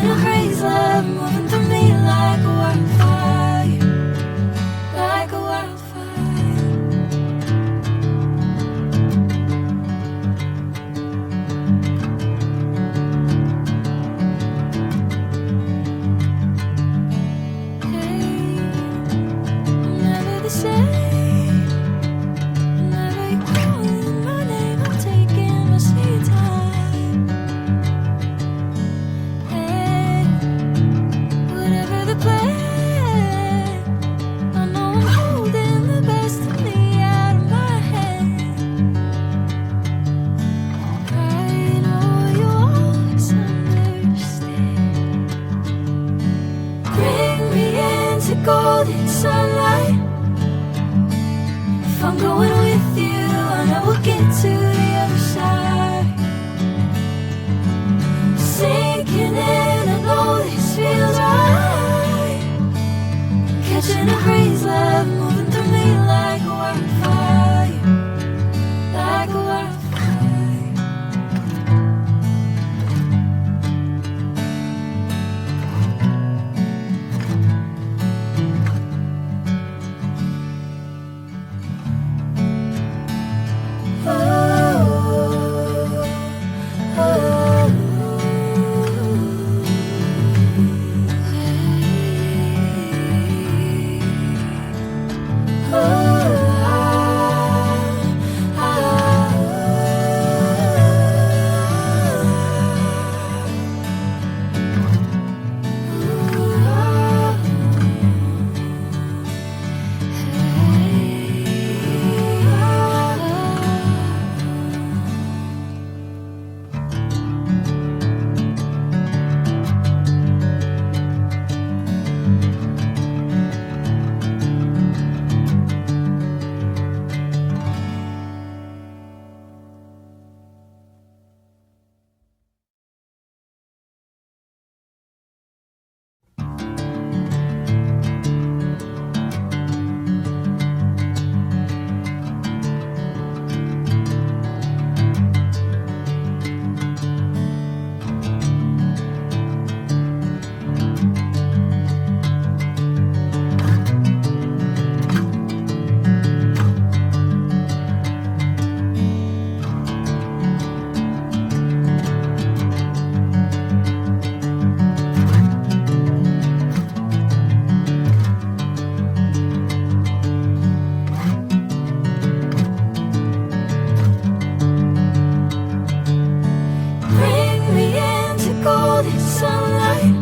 Catching a crazy love moving through me like a wildfire, like a wildfire. Hey, I'm never the same. Whenever you're calling my name, I'm taking my sweet time. Hey, whatever the plan, I know I'm holding the best of me out of my head. I know you always understand. Bring me into golden sunlight. If I'm going with you, I know we'll get to the other side. Sinking in, I know this feels right. Catching a crazy love moving through me like a wildfire, like a wildfire. Bring me into golden sunlight.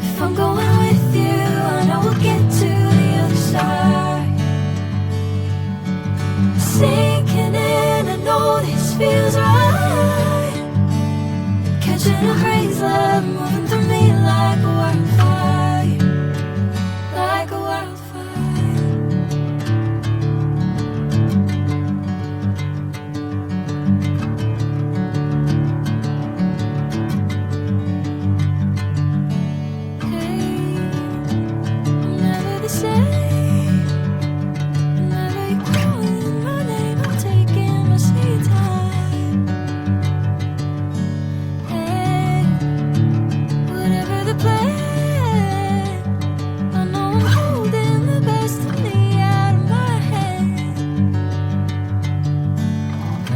If I'm going with you, I know we'll get to the other side. Sinking in, I know this feels right. Catching a crazy love moving through me like a wildfire, like a wildfire. Hey, I'm never the same. Whenever you're calling my name, I'm taking my sweet time. Hey, whatever the plan, I know I'm holding the best of me out of my head. I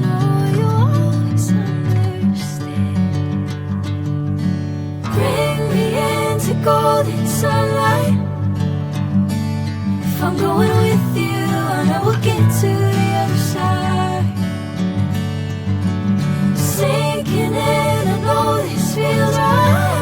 know you always understand. Bring me into golden sunlight. If I'm going with you, I know we'll get to the other side. Sinking in, I know this feels right.